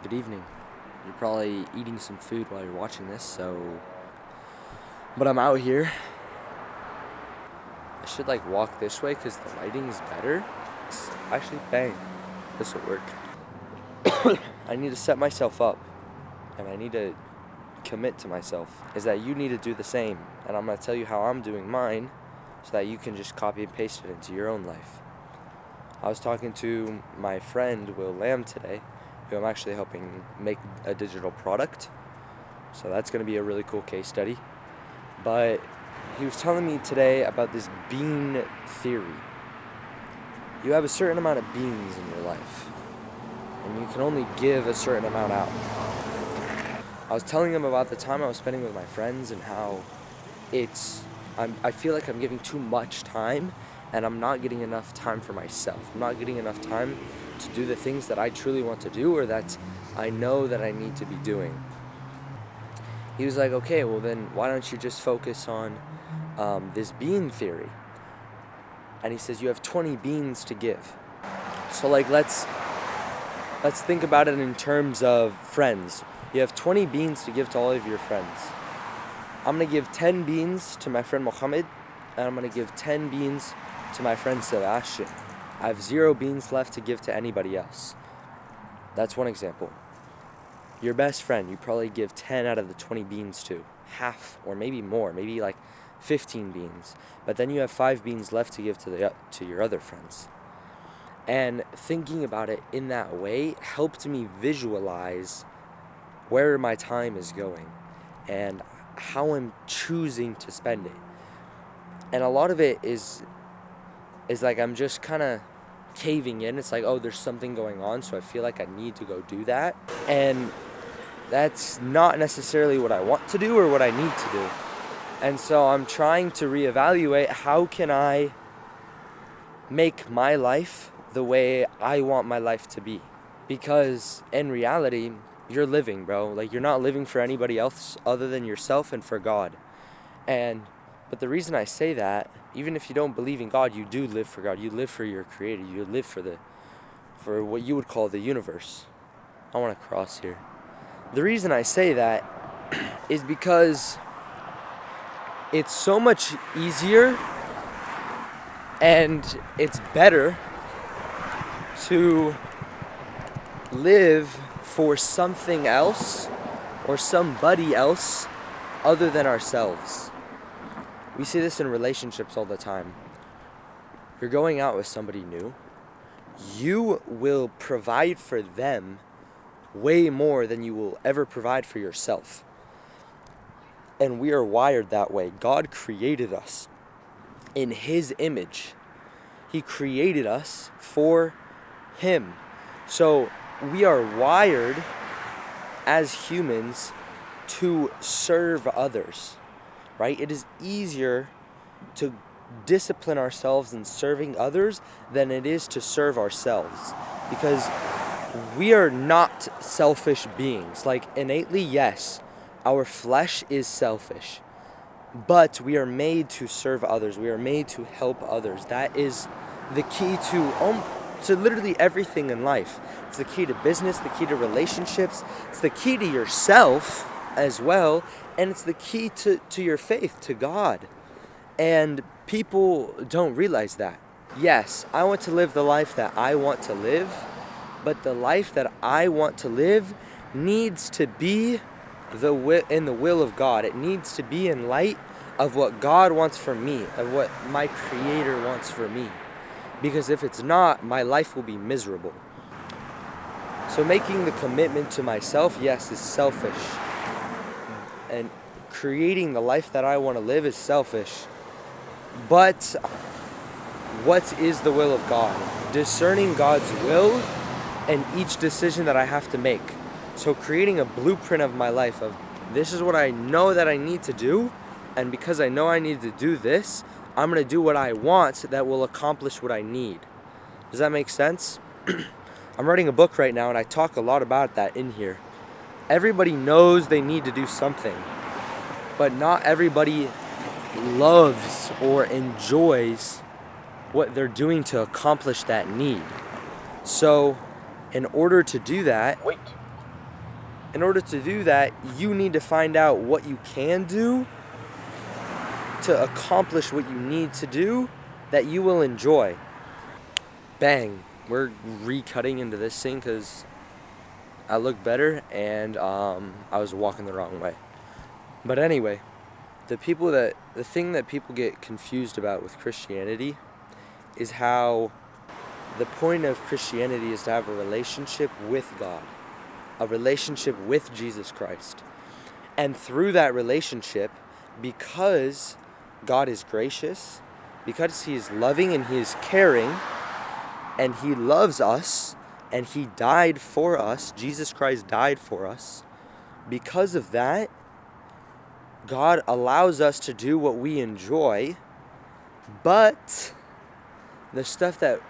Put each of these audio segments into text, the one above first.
Good evening. You're probably eating some food while you're watching this, but I'm out here. I should walk this way because the lighting is better. Actually, bang. This will work. I need to set myself up, and I need to commit to myself, is that you need to do the same. And I'm going to tell you how I'm doing mine so that you can just copy and paste it into your own life. I was talking to my friend Will Lamb today, who I'm actually helping make a digital product. So that's going to be a really cool case study. But he was telling me today about this bean theory. You have a certain amount of beans in your life, and you can only give a certain amount out. I was telling him about the time I was spending with my friends and how I feel like I'm giving too much time and I'm not getting enough time for myself. I'm not getting enough time to do the things that I truly want to do or that I know that I need to be doing. He was like, okay, well then why don't you just focus on this bean theory? And he says you have 20 beans to give. So let's think about it in terms of friends. You have 20 beans to give to all of your friends. I'm going to give 10 beans to my friend Mohammed, and I'm going to give 10 beans to my friend Sebastian. I have 0 beans left to give to anybody else. That's one example. Your best friend, you probably give 10 out of the 20 beans to. Half, or maybe more, maybe 15 beans. But then you have 5 beans left to give to your other friends. And thinking about it in that way helped me visualize where my time is going and how I'm choosing to spend it. And a lot of it is I'm just kind of caving in. It's oh, there's something going on, so I feel like I need to go do that. And that's not necessarily what I want to do or what I need to do. And so I'm trying to reevaluate, how can I make my life the way I want my life to be? Because in reality, you're living, bro. You're not living for anybody else other than yourself and for God. But the reason I say that, even if you don't believe in God, you do live for God. You live for your Creator. You live for what you would call the universe. I want to cross here. The reason I say that is because it's so much easier and it's better to live for something else or somebody else other than ourselves. We see this in relationships all the time. You're going out with somebody new. You will provide for them way more than you will ever provide for yourself. And we are wired that way. God created us in His image. He created us for Him. So we are wired as humans to serve others, right? It is easier to discipline ourselves in serving others than it is to serve ourselves, because we are not selfish beings. Innately, yes, our flesh is selfish, but we are made to serve others. We are made to help others. That is the key to literally everything in life. It's the key to business, the key to relationships, it's the key to yourself as well, and it's the key to your faith, to God. And people don't realize that. Yes, I want to live the life that I want to live, but the life that I want to live needs to be in the will of God. It needs to be in light of what God wants for me, of what my Creator wants for me. Because if it's not, my life will be miserable. So making the commitment to myself, yes, is selfish. And creating the life that I want to live is selfish. But what is the will of God? Discerning God's will and each decision that I have to make. So creating a blueprint of my life of, this is what I know that I need to do, and because I know I need to do this, I'm going to do what I want that will accomplish what I need. Does that make sense? I'm writing a book right now, and I talk a lot about that in here. Everybody knows they need to do something, but not everybody loves or enjoys what they're doing to accomplish that need. So in order to do that, in order to do that, you need to find out what you can do to accomplish what you need to do that you will enjoy. Bang, we're recutting into this thing because I look better and I was walking the wrong way. But anyway, the thing that people get confused about with Christianity is how the point of Christianity is to have a relationship with God, a relationship with Jesus Christ. And through that relationship, because God is gracious, because He is loving and He is caring, and He loves us, and He died for us, Jesus Christ died for us, because of that, God allows us to do what we enjoy, but the stuff that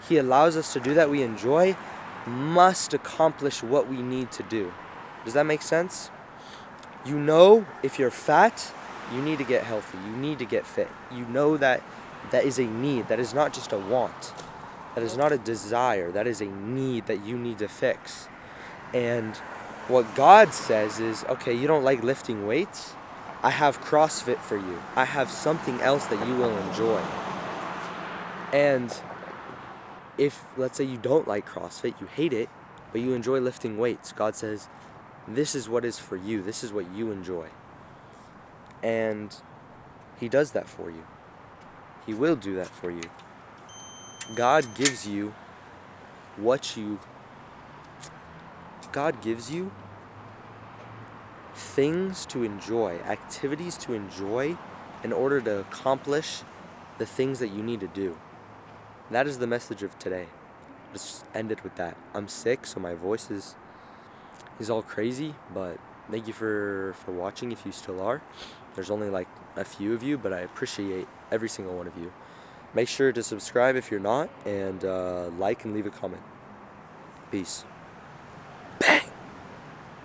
He allows us to do that we enjoy must accomplish what we need to do. Does that make sense? You know, if you're fat, you need to get healthy. You need to get fit. You know that is a need. That is not just a want. That is not a desire. That is a need that you need to fix. And what God says is, okay, you don't like lifting weights? I have CrossFit for you. I have something else that you will enjoy. And if, let's say you don't like CrossFit, you hate it, but you enjoy lifting weights, God says, this is what is for you. This is what you enjoy. And He does that for you. He will do that for you. God gives you things to enjoy, activities to enjoy in order to accomplish the things that you need to do. That is the message of today. Just end it with that. I'm sick, so my voice is all crazy, but thank you for watching if you still are. There's only like a few of you, but I appreciate every single one of you. Make sure to subscribe if you're not, and like and leave a comment. Peace.